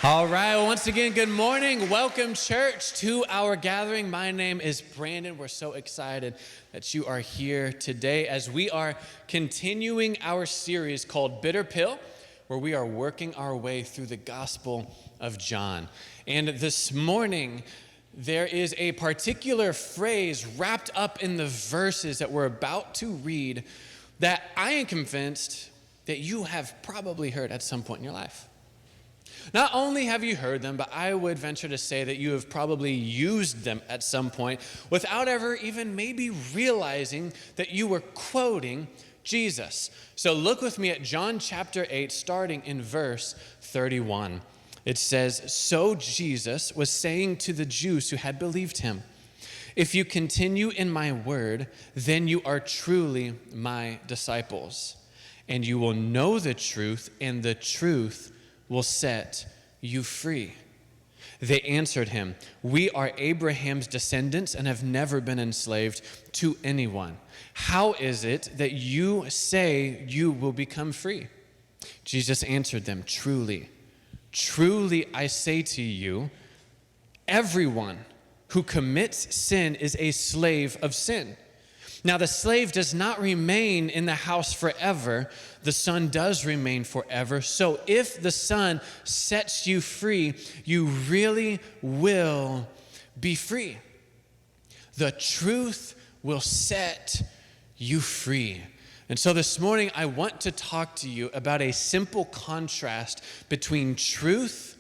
All right, well, once again, good morning. Welcome, church, to our gathering. My name is Brandon. We're so excited that you are here today as we are continuing our series called Bitter Pill, where we are working our way through the Gospel of John. And this morning, there is a particular phrase wrapped up in the verses that we're about to read that I am convinced that you have probably heard at some point in your life. Not only have you heard them, but I would venture to say that you have probably used them at some point without ever even maybe realizing that you were quoting Jesus. So look with me at John chapter 8, starting in verse 31. It says, "So Jesus was saying to the Jews who had believed him, 'If you continue in my word, then you are truly my disciples, and you will know the truth, and the truth will set you free.' They answered him, 'We are Abraham's descendants and have never been enslaved to anyone. How is it that you say you will become free?' Jesus answered them, 'Truly, truly I say to you, everyone who commits sin is a slave of sin. Now the slave does not remain in the house forever. The Son does remain forever. So if the Son sets you free, you really will be free. The truth will set you free.'" And so this morning, I want to talk to you about a simple contrast between truth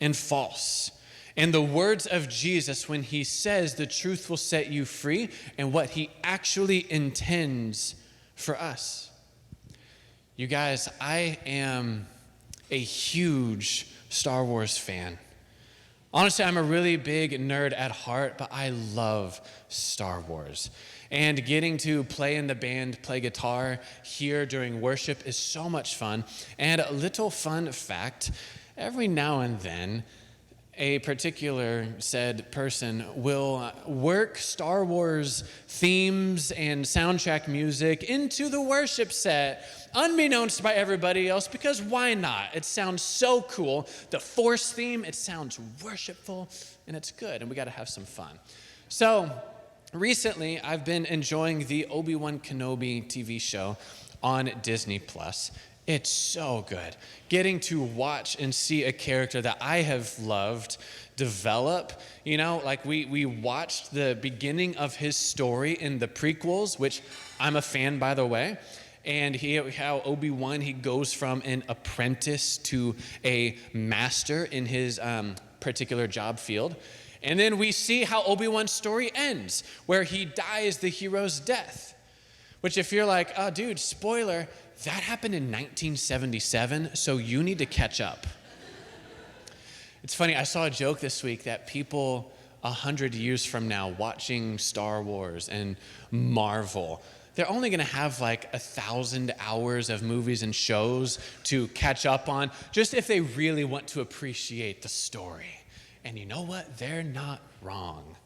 and false, and the words of Jesus when he says the truth will set you free, and what he actually intends for us. You guys, I am a huge Star Wars fan. Honestly, I'm a really big nerd at heart, but I love Star Wars. And getting to play in the band, play guitar here during worship is so much fun. And a little fun fact, every now and then, a particular said person will work Star Wars themes and soundtrack music into the worship set, unbeknownst by everybody else, because why not? It sounds so cool. The Force theme, it sounds worshipful, and it's good, and we got to have some fun. So recently, I've been enjoying the Obi-Wan Kenobi TV show on Disney+. It's so good. Getting to watch and see a character that I have loved develop. You know, like we watched the beginning of his story in the prequels, which I'm a fan, by the way. And how Obi-Wan, he goes from an apprentice to a master in his particular job field. And then we see how Obi-Wan's story ends, where he dies the hero's death. Which if you're like, oh, dude, spoiler, that happened in 1977, so you need to catch up. It's funny, I saw a joke this week that people 100 years from now watching Star Wars and Marvel, they're only going to have like 1,000 hours of movies and shows to catch up on, just if they really want to appreciate the story. And you know what? They're not wrong.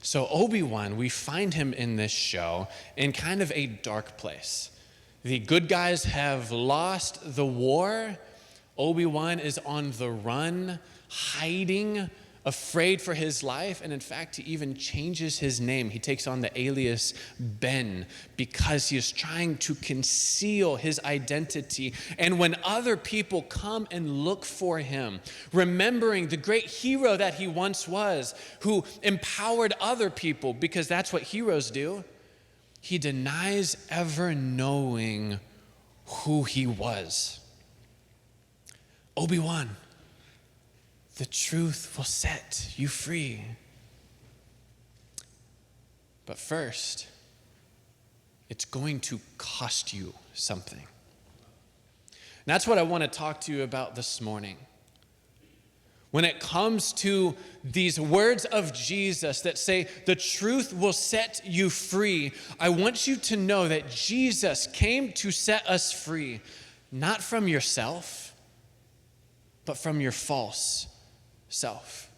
So Obi-Wan, we find him in this show in kind of a dark place. The good guys have lost the war. Obi-Wan is on the run, hiding, afraid for his life. And in fact, he even changes his name. He takes on the alias Ben because he is trying to conceal his identity. And when other people come and look for him, remembering the great hero that he once was, who empowered other people, because that's what heroes do, he denies ever knowing who he was. Obi-Wan, the truth will set you free. But first, it's going to cost you something. And that's what I want to talk to you about this morning. When it comes to these words of Jesus that say, the truth will set you free, I want you to know that Jesus came to set us free, not from yourself, but from your false self.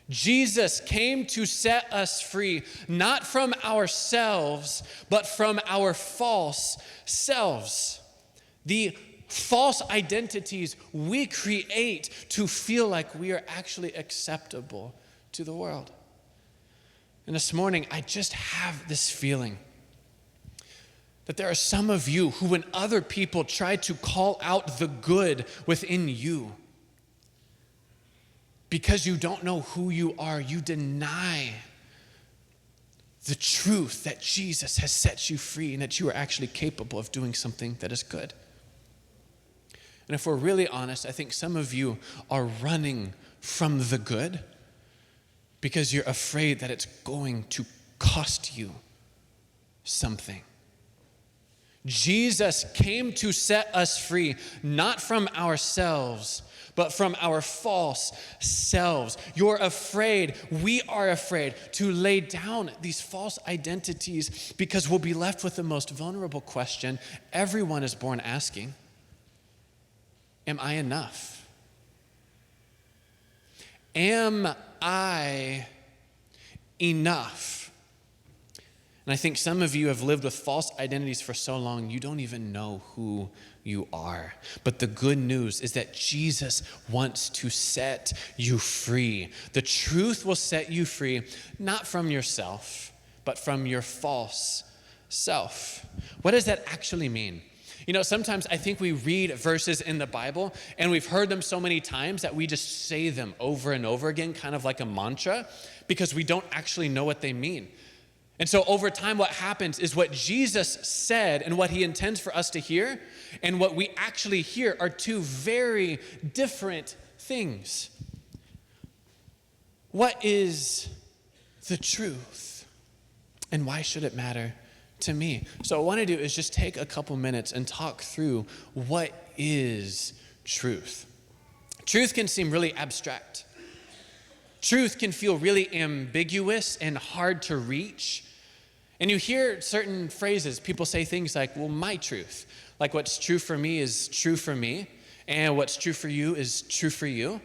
Jesus came to set us free, not from ourselves, but from our false selves. The false identities we create to feel like we are actually acceptable to the world. And this morning, I just have this feeling that there are some of you who, when other people try to call out the good within you, because you don't know who you are, you deny the truth that Jesus has set you free and that you are actually capable of doing something that is good. And if we're really honest, I think some of you are running from the good because you're afraid that it's going to cost you something. Jesus came to set us free, not from ourselves, but from our false selves. You're afraid, we are afraid to lay down these false identities because we'll be left with the most vulnerable question everyone is born asking. Am I enough? Am I enough? And I think some of you have lived with false identities for so long, you don't even know who you are. But the good news is that Jesus wants to set you free. The truth will set you free, not from yourself, but from your false self. What does that actually mean? You know, sometimes I think we read verses in the Bible and we've heard them so many times that we just say them over and over again, kind of like a mantra, because we don't actually know what they mean. And so over time, what happens is what Jesus said and what he intends for us to hear and what we actually hear are two very different things. What is the truth? And why should it matter to me? So what I want to do is just take a couple minutes and talk through what is truth. Truth can seem really abstract. Truth can feel really ambiguous and hard to reach. And you hear certain phrases. People say things like, well, my truth. Like what's true for me is true for me, and what's true for you is true for you.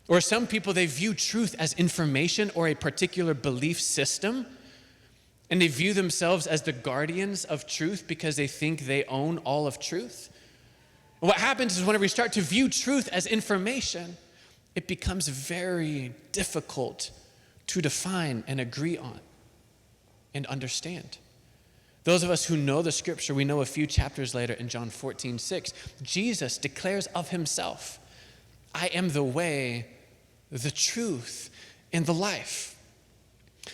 Or some people, they view truth as information or a particular belief system, and they view themselves as the guardians of truth because they think they own all of truth. And what happens is whenever we start to view truth as information, it becomes very difficult to define and agree on and understand. Those of us who know the scripture, we know a few chapters later in John 14:6, Jesus declares of himself, I am the way, the truth, and the life.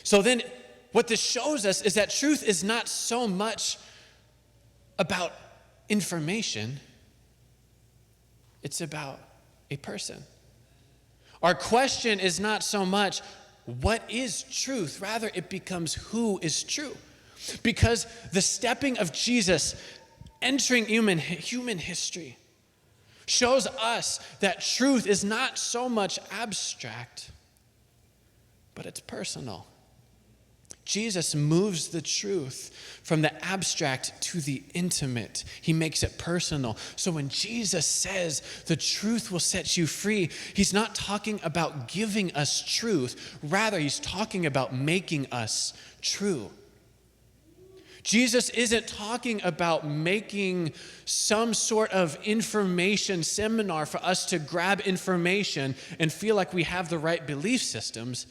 So then what this shows us is that truth is not so much about information, it's about a person. Our question is not so much, what is truth? Rather, it becomes who is true. Because the stepping of Jesus entering human history shows us that truth is not so much abstract, but it's personal. Jesus moves the truth from the abstract to the intimate. He makes it personal. So when Jesus says the truth will set you free, he's not talking about giving us truth. Rather, he's talking about making us true. Jesus isn't talking about making some sort of information seminar for us to grab information and feel like we have the right belief systems.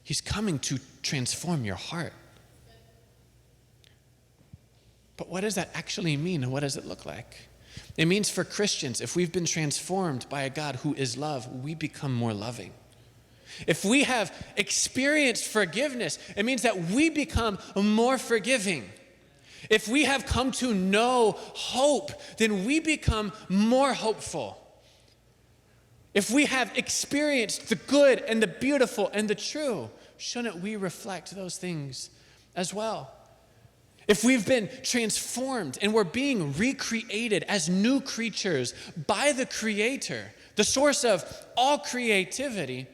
He's coming to transform your heart. But what does that actually mean and what does it look like? It means for Christians, if we've been transformed by a God who is love, we become more loving. If we have experienced forgiveness, it means that we become more forgiving. If we have come to know hope, then we become more hopeful. If we have experienced the good and the beautiful and the true, shouldn't we reflect those things as well? If we've been transformed and we're being recreated as new creatures by the Creator, the source of all creativity,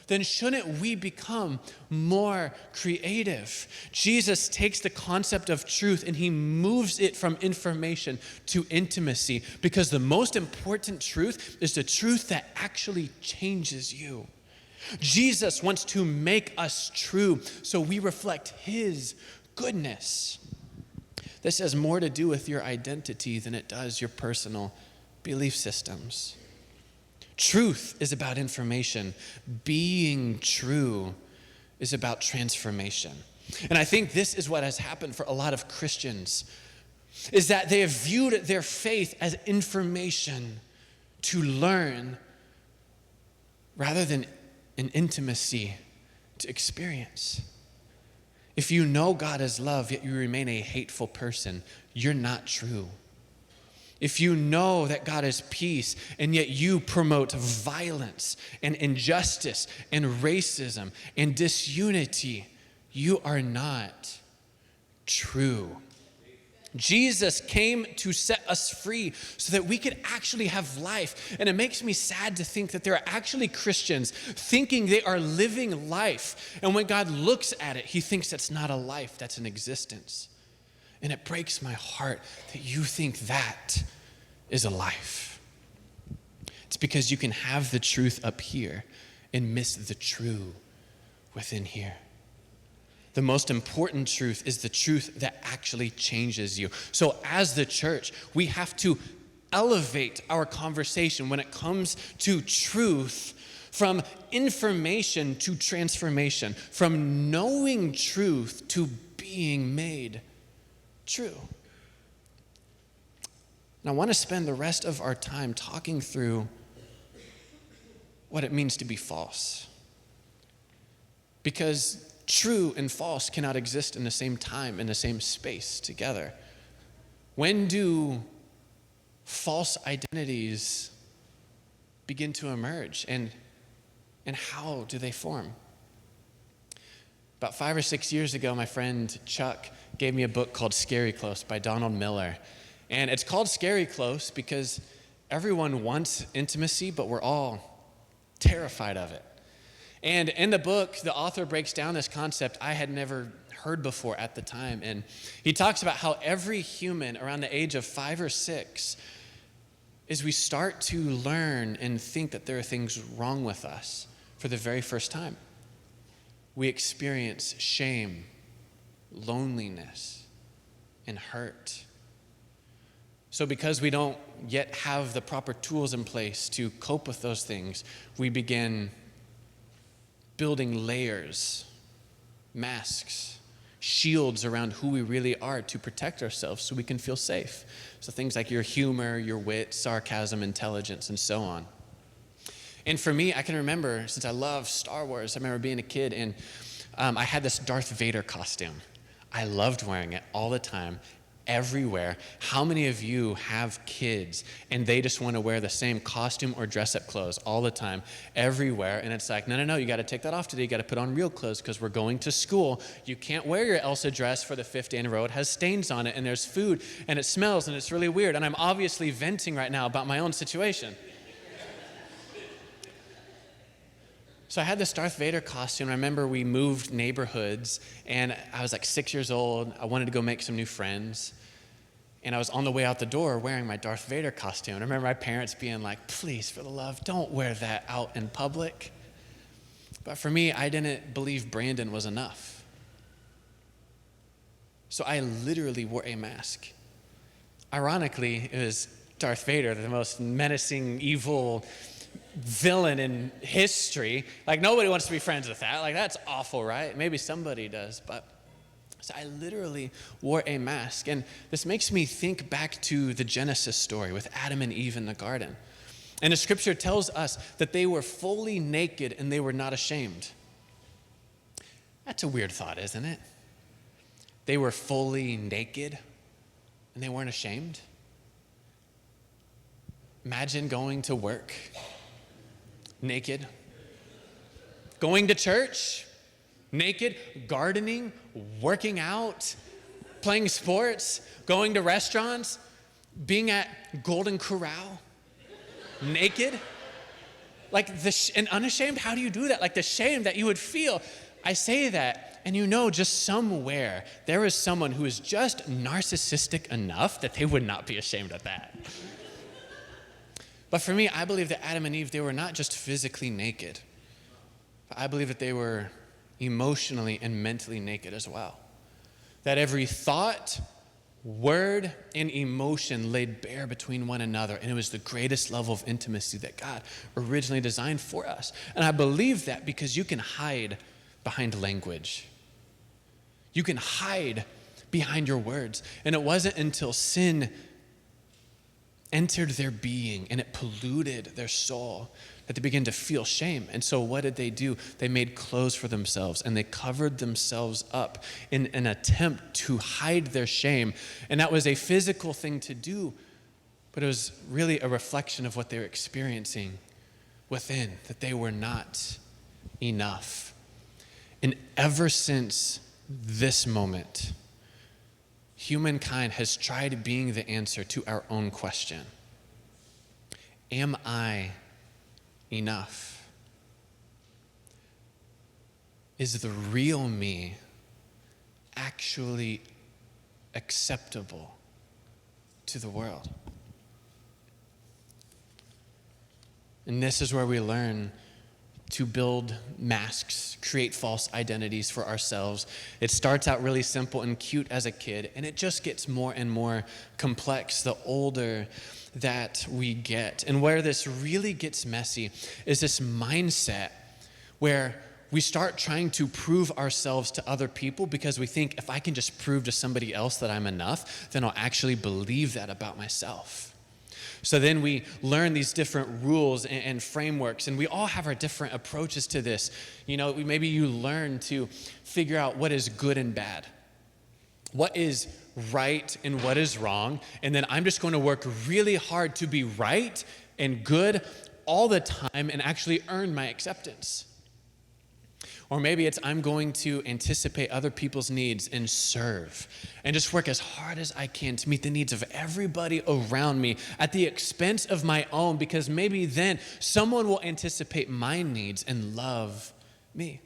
then shouldn't we become more creative? Jesus takes the concept of truth and he moves it from information to intimacy, because the most important truth is the truth that actually changes you. Jesus wants to make us true so we reflect his goodness. This has more to do with your identity than it does your personal belief systems. Truth is about information. Being true is about transformation. And I think this is what has happened for a lot of Christians, is that they have viewed their faith as information to learn rather than an intimacy to experience. If you know God is love, yet you remain a hateful person, you're not true. If you know that God is peace, and yet you promote violence and injustice and racism and disunity, you are not true. Jesus came to set us free so that we could actually have life. And it makes me sad to think that there are actually Christians thinking they are living life. And when God looks at it, he thinks that's not a life, that's an existence. And it breaks my heart that you think that is a life. It's because you can have the truth up here and miss the true within here. The most important truth is the truth that actually changes you. So as the church, we have to elevate our conversation when it comes to truth from information to transformation, from knowing truth to being made true. And I want to spend the rest of our time talking through what it means to be false. Because true and false cannot exist in the same time, in the same space together. When do false identities begin to emerge, and how do they form? About 5 or 6 years ago, my friend Chuck gave me a book called Scary Close by Donald Miller. And it's called Scary Close because everyone wants intimacy, but we're all terrified of it. And in the book, the author breaks down this concept I had never heard before at the time. And he talks about how every human around the age of 5 or 6, is we start to learn and think that there are things wrong with us for the very first time. We experience shame, loneliness, and hurt. So because we don't yet have the proper tools in place to cope with those things, we begin building layers, masks, shields around who we really are to protect ourselves so we can feel safe. So things like your humor, your wit, sarcasm, intelligence, and so on. And for me, I can remember, since I love Star Wars, I remember being a kid and I had this Darth Vader costume. I loved wearing it all the time, everywhere. How many of you have kids and they just want to wear the same costume or dress-up clothes all the time, everywhere? And it's like, no, you got to take that off today. You got to put on real clothes because we're going to school. You can't wear your Elsa dress for the 5th day in a row. It has stains on it and there's food and it smells and it's really weird. And I'm obviously venting right now about my own situation. So I had this Darth Vader costume. I remember we moved neighborhoods, and I was like 6 years old. I wanted to go make some new friends. And I was on the way out the door wearing my Darth Vader costume. And I remember my parents being like, please, for the love, don't wear that out in public. But for me, I didn't believe Brandon was enough. So I literally wore a mask. Ironically, it was Darth Vader, the most menacing, evil villain in history. Like, nobody wants to be friends with that. Like, that's awful, right? Maybe somebody does, but so I literally wore a mask. And this makes me think back to the Genesis story with Adam and Eve in the garden. And the scripture tells us that they were fully naked and they were not ashamed. That's a weird thought, isn't it? They were fully naked and they weren't ashamed. Imagine going to work naked, going to church naked, gardening, working out, playing sports, going to restaurants, being at Golden Corral naked. Like and unashamed, how do you do that? Like the shame that you would feel. I say that, and you know, just somewhere there is someone who is just narcissistic enough that they would not be ashamed of that. But for me, I believe that Adam and Eve, they were not just physically naked, but I believe that they were emotionally and mentally naked as well. That every thought, word and emotion laid bare between one another, and it was the greatest level of intimacy that God originally designed for us. And I believe that because you can hide behind language. You can hide behind your words. And it wasn't until sin entered their being and it polluted their soul that they began to feel shame. And so what did they do? They made clothes for themselves and they covered themselves up in an attempt to hide their shame. And that was a physical thing to do, but it was really a reflection of what they were experiencing within, that they were not enough. And ever since this moment, humankind has tried being the answer to our own question. Am I enough? Is the real me actually acceptable to the world? And this is where we learn to build masks, create false identities for ourselves. It starts out really simple and cute as a kid, and it just gets more and more complex the older that we get. And where this really gets messy is this mindset where we start trying to prove ourselves to other people because we think if I can just prove to somebody else that I'm enough, then I'll actually believe that about myself. So then we learn these different rules and frameworks, and we all have our different approaches to this. You know, maybe you learn to figure out what is good and bad, what is right and what is wrong, and then I'm just going to work really hard to be right and good all the time and actually earn my acceptance. Or maybe it's I'm going to anticipate other people's needs and serve and just work as hard as I can to meet the needs of everybody around me at the expense of my own, because maybe then someone will anticipate my needs and love me.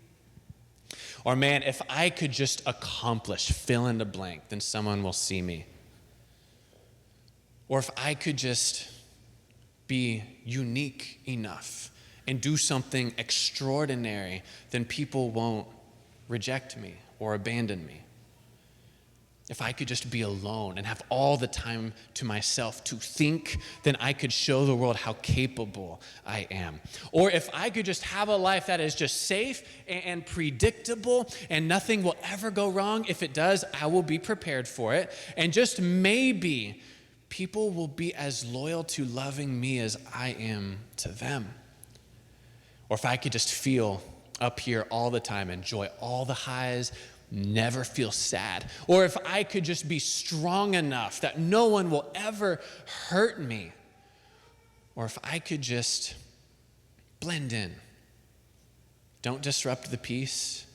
Or man, if I could just accomplish fill in the blank, then someone will see me. Or if I could just be unique enough and do something extraordinary, then people won't reject me or abandon me. If I could just be alone and have all the time to myself to think, then I could show the world how capable I am. Or if I could just have a life that is just safe and predictable and nothing will ever go wrong. If it does, I will be prepared for it. And just maybe people will be as loyal to loving me as I am to them. Or if I could just feel up here all the time, enjoy all the highs, never feel sad. Or if I could just be strong enough that no one will ever hurt me. Or if I could just blend in, don't disrupt the peace,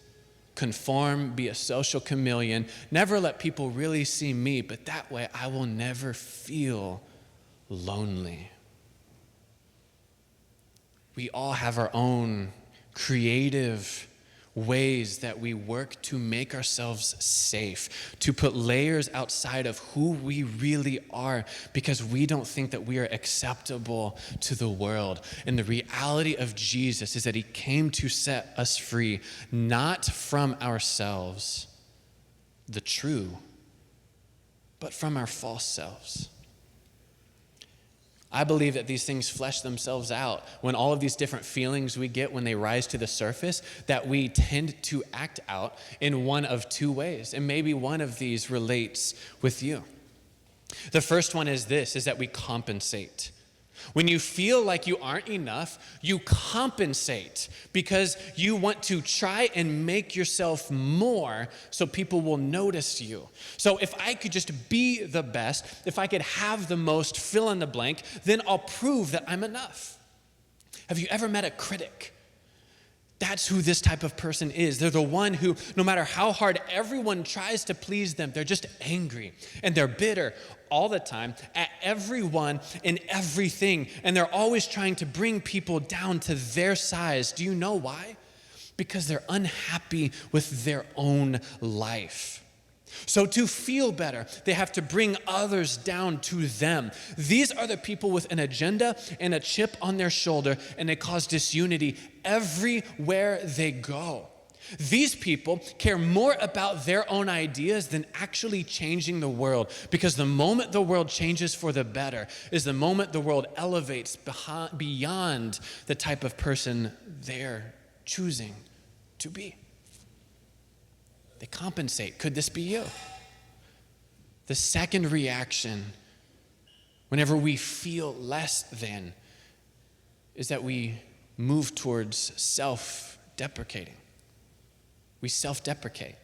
conform, be a social chameleon, never let people really see me, but that way I will never feel lonely. We all have our own creative ways that we work to make ourselves safe, to put layers outside of who we really are because we don't think that we are acceptable to the world. And the reality of Jesus is that he came to set us free, not from ourselves, the true, but from our false selves. I believe that these things flesh themselves out when all of these different feelings we get when they rise to the surface, that we tend to act out in one of two ways. And maybe one of these relates with you. The first one is this, is that we compensate. When you feel like you aren't enough, you compensate because you want to try and make yourself more so people will notice you. So if I could just be the best, if I could have the most fill in the blank, then I'll prove that I'm enough. Have you ever met a critic? That's who this type of person is. They're the one who, no matter how hard everyone tries to please them, they're just angry and they're bitter all the time at everyone and everything. And they're always trying to bring people down to their size. Do you know why? Because they're unhappy with their own life. So to feel better, they have to bring others down to them. These are the people with an agenda and a chip on their shoulder, and they cause disunity everywhere they go. These people care more about their own ideas than actually changing the world, because the moment the world changes for the better is the moment the world elevates beyond the type of person they're choosing to be. They compensate. Could this be you? The second reaction, whenever we feel less than, is that we move towards self-deprecating. We self-deprecate.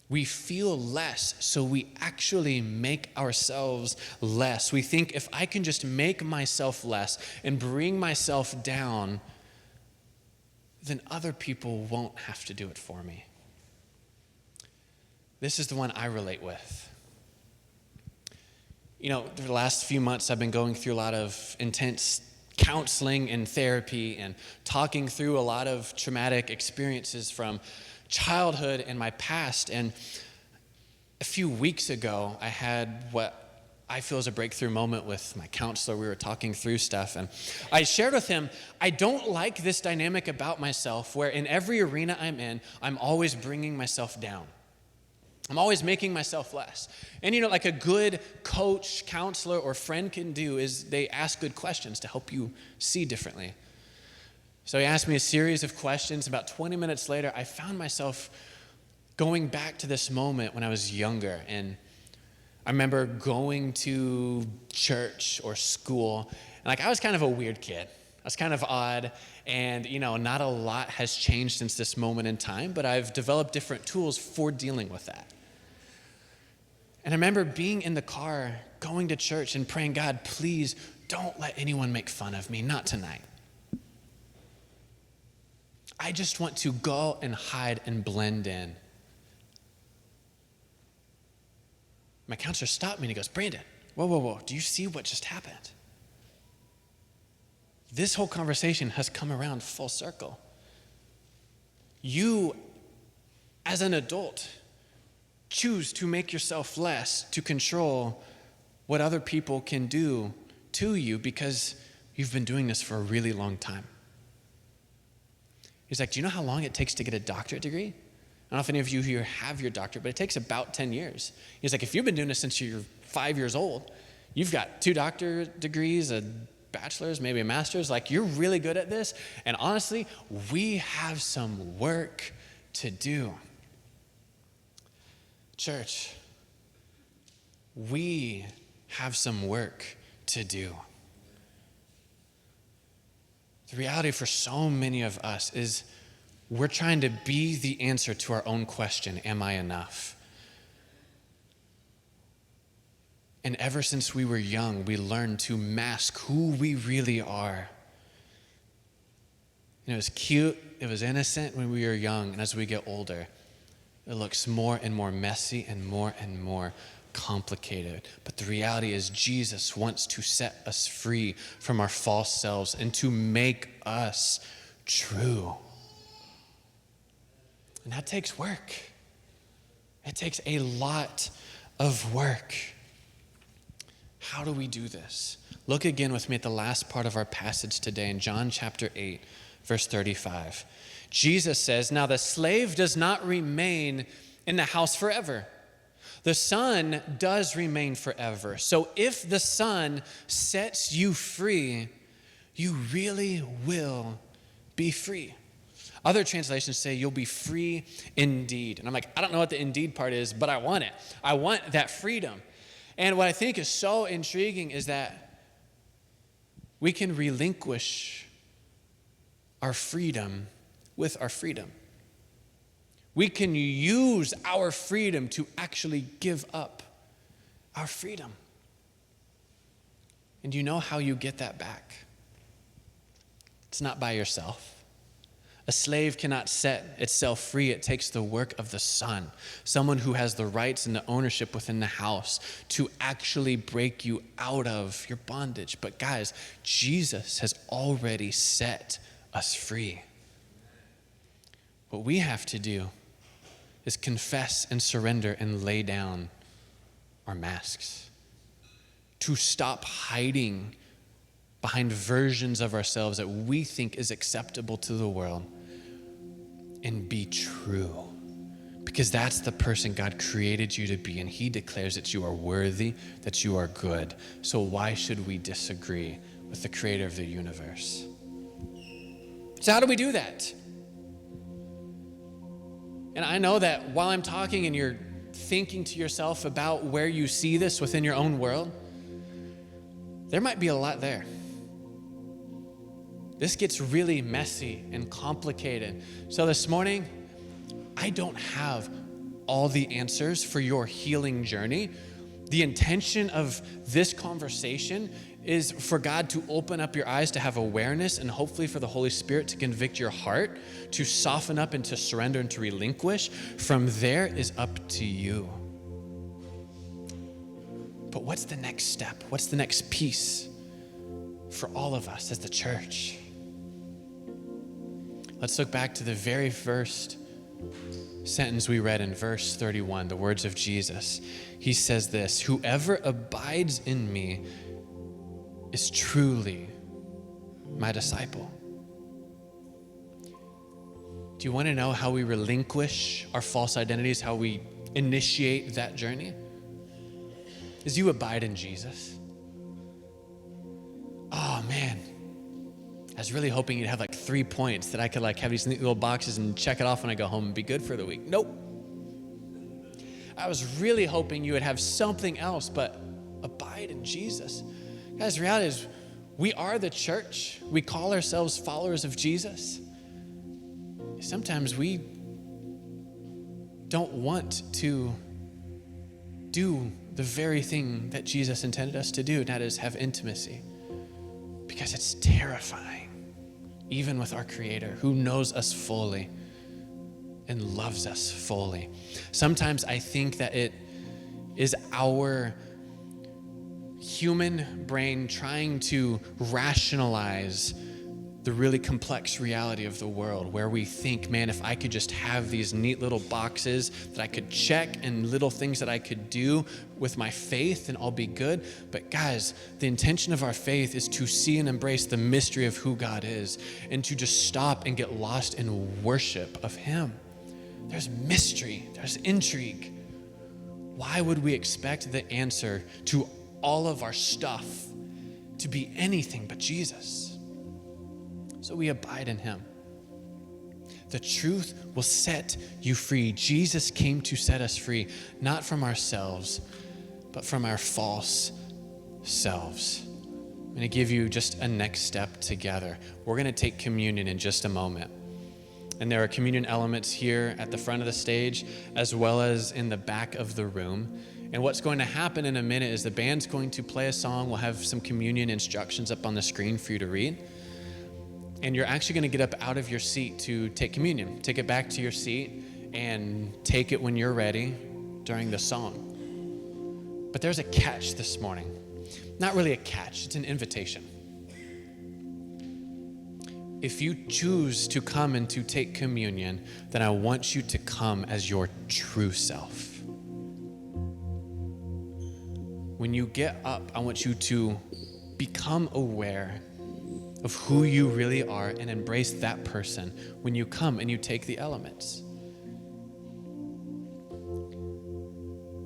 We feel less, so we actually make ourselves less. We think, if I can just make myself less and bring myself down, then other people won't have to do it for me. This is the one I relate with. The last few months I've been going through a lot of intense counseling and therapy and talking through a lot of traumatic experiences from childhood and my past. And a few weeks ago, I had what I feel is a breakthrough moment with my counselor. We were talking through stuff, and I shared with him, I don't like this dynamic about myself where in every arena I'm in, I'm always bringing myself down. I'm always making myself less. And like a good coach, counselor, or friend can do is they ask good questions to help you see differently. So he asked me a series of questions. About 20 minutes later, I found myself going back to this moment when I was younger. And I remember going to church or school, and I was kind of a weird kid. I was kind of odd, and not a lot has changed since this moment in time, but I've developed different tools for dealing with that. And I remember being in the car, going to church and praying, God, please don't let anyone make fun of me, not tonight. I just want to go and hide and blend in. My counselor stopped me and he goes, Brandon, whoa, do you see what just happened? This whole conversation has come around full circle. You, as an adult, choose to make yourself less to control what other people can do to you because you've been doing this for a really long time. He's like, do you know how long it takes to get a doctorate degree? I don't know if any of you here have your doctorate, but it takes about 10 years. He's like, if you've been doing this since you're 5 years old, you've got 2 doctorate degrees, a bachelor's, maybe a master's, you're really good at this. And honestly, we have some work to do. Church, we have some work to do. The reality for so many of us is we're trying to be the answer to our own question, am I enough? And ever since we were young, we learned to mask who we really are. It was cute, it was innocent when we were young, and as we get older, it looks more and more messy and more complicated. But the reality is Jesus wants to set us free from our false selves and to make us true. And that takes work. It takes a lot of work. How do we do this? Look again with me at the last part of our passage today in John chapter 8, verse 35. Jesus says, now the slave does not remain in the house forever. The Son does remain forever. So if the Son sets you free, you really will be free. Other translations say you'll be free indeed. And I'm like, I don't know what the indeed part is, but I want it. I want that freedom. And what I think is so intriguing is that we can relinquish our freedom with our freedom. We can use our freedom to actually give up our freedom. And you know how you get that back? It's not by yourself. A slave cannot set itself free. It takes the work of the Son, someone who has the rights and the ownership within the house to actually break you out of your bondage. But guys, Jesus has already set us free. What we have to do is confess and surrender and lay down our masks. To stop hiding behind versions of ourselves that we think is acceptable to the world. and be true. Because that's the person God created you to be, and he declares that you are worthy, that you are good. So why should we disagree with the creator of the universe? So how do we do that? And I know that while I'm talking and you're thinking to yourself about where you see this within your own world, there might be a lot there. This gets really messy and complicated. So this morning, I don't have all the answers for your healing journey. The intention of this conversation is for God to open up your eyes to have awareness, and hopefully for the Holy Spirit to convict your heart, to soften up and to surrender and to relinquish. From there is up to you. But what's the next step? What's the next piece for all of us as the church? Let's look back to the very first sentence we read in verse 31, the words of Jesus. He says this, "Whoever abides in me is truly my disciple." Do you want to know how we relinquish our false identities, how we initiate that journey? Is you abide in Jesus. Oh man, I was really hoping you'd have like 3 points that I could like have these neat little boxes and check it off when I go home and be good for the week. Nope. I was really hoping you would have something else, but abide in Jesus. Guys, the reality is we are the church. We call ourselves followers of Jesus. Sometimes we don't want to do the very thing that Jesus intended us to do, and that is have intimacy, because it's terrifying, even with our Creator who knows us fully and loves us fully. Sometimes I think that it is our human brain trying to rationalize the really complex reality of the world, where we think, man, if I could just have these neat little boxes that I could check and little things that I could do with my faith, and I'll be good. But guys, the intention of our faith is to see and embrace the mystery of who God is, and to just stop and get lost in worship of Him. There's mystery, there's intrigue. Why would we expect the answer to all of our stuff to be anything but Jesus? So we abide in Him. The truth will set you free. Jesus came to set us free, not from ourselves, but from our false selves. I'm going to give you just a next step together. We're going to take communion in just a moment. And there are communion elements here at the front of the stage, as well as in the back of the room. And what's going to happen in a minute is the band's going to play a song. We'll have some communion instructions up on the screen for you to read. And you're actually going to get up out of your seat to take communion. Take it back to your seat and take it when you're ready during the song. But there's a catch this morning. Not really a catch, it's an invitation. If you choose to come and to take communion, then I want you to come as your true self. When you get up, I want you to become aware of who you really are and embrace that person when you come and you take the elements.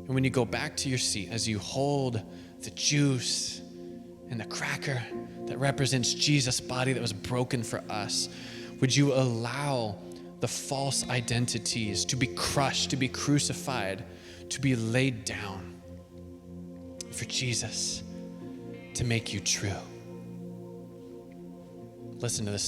And when you go back to your seat, as you hold the juice and the cracker that represents Jesus' body that was broken for us, would you allow the false identities to be crushed, to be crucified, to be laid down for Jesus to make you true? Listen to this song.